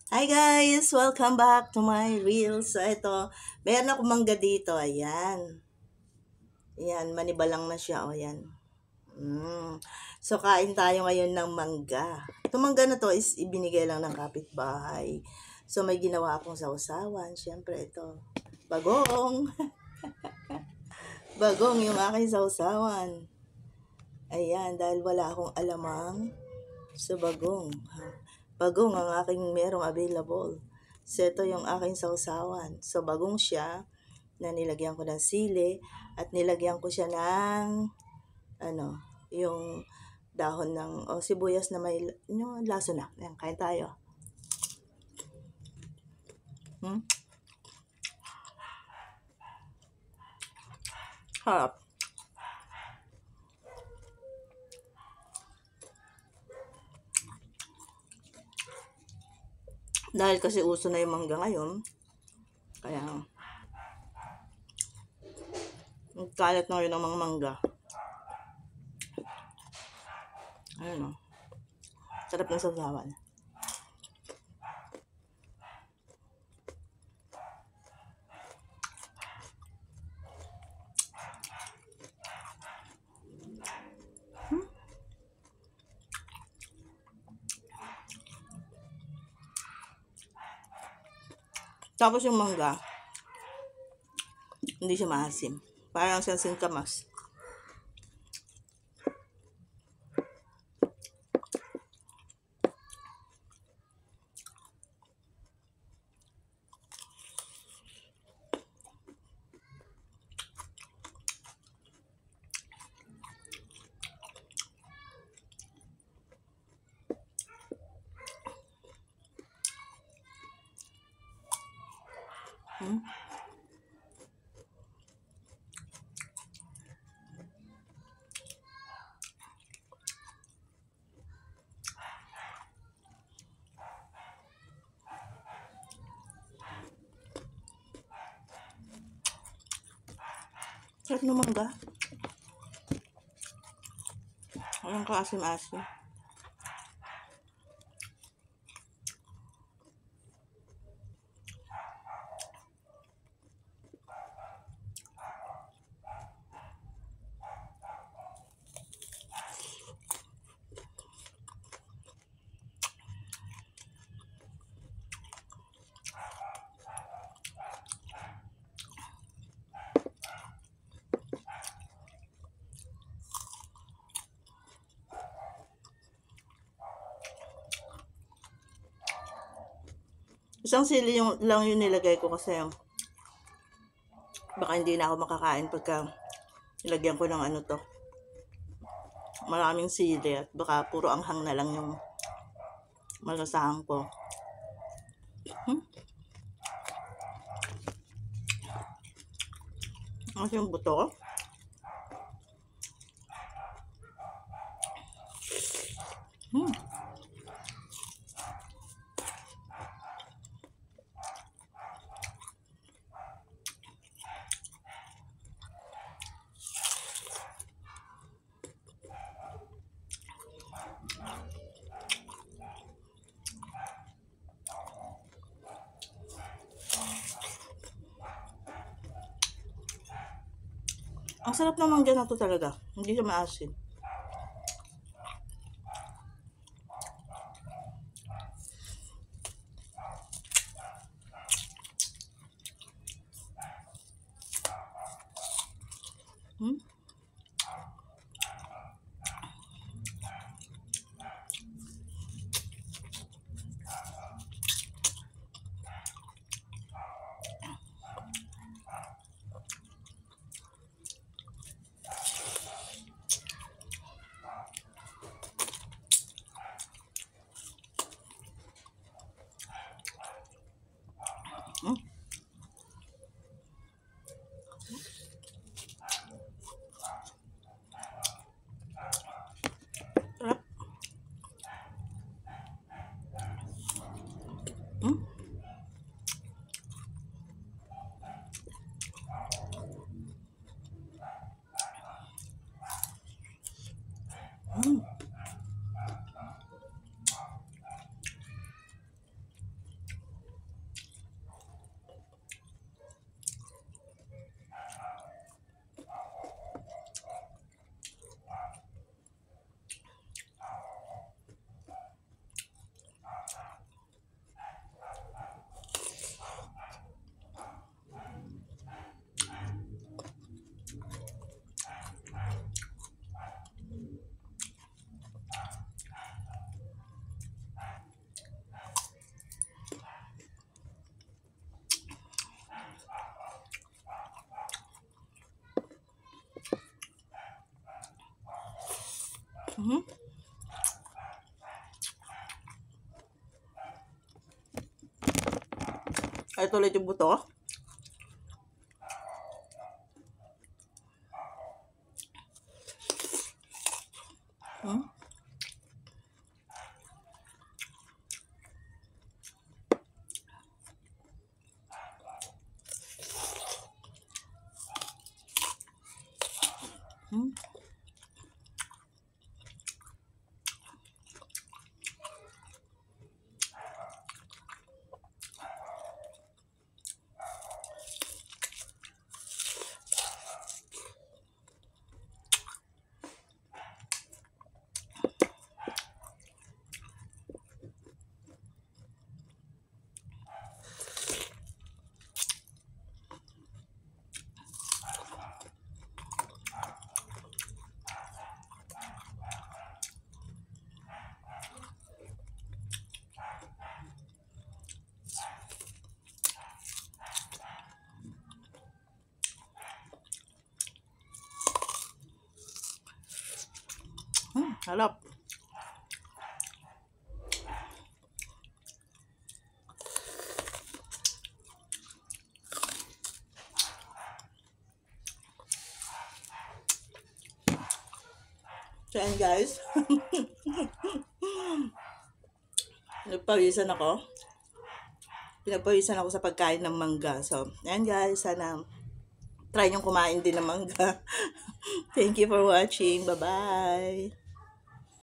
Hi guys! Welcome back to my reels. So ito, meron akong mangga dito. Ayan. Ayan, manibalang na siya. O, ayan. So kain tayo ngayon ng mangga. Itong mangga na to is ibinigay lang ng kapitbahay. So may ginawa akong sausawan. Siyempre ito, bagong. Bagong yung aking sausawan. Ayan, dahil wala akong alamang sa bagong. Bagong ang aking merong available. So, ito yung aking sausawan. So, bagong siya na nilagyan ko ng sili at nilagyan ko siya ng yung dahon ng sibuyas na may laso na. Ayan, kain tayo. Hmm? Harap. Dahil kasi uso na yung mangga ngayon, kaya kalat na ngayon ng mga mangga. Ayun o. Sarap ng sausawan. Tapos yung mangga, hindi siya maasim. Parang siyang singkamas. Hmm? Sarap ng mangga. Walang kaasim-asim. Isang sili lang yung nilagay ko kasi baka hindi na ako makakain pagka nilagyan ko ng maraming sili at baka puro anghang na lang yung malasahan ko. Hmm? Kasi yung buto. Hmm. Ang sarap ng mangga na to talaga. Hindi siya maasin. Hmm? Ito ulit yung buto. Harap. So, ayan guys. Nagpawisan ako. Pinagpawisan ako sa pagkain ng mangga. So, ayan guys. Sana try niyong kumain din ng mangga. Thank you for watching. Bye-bye.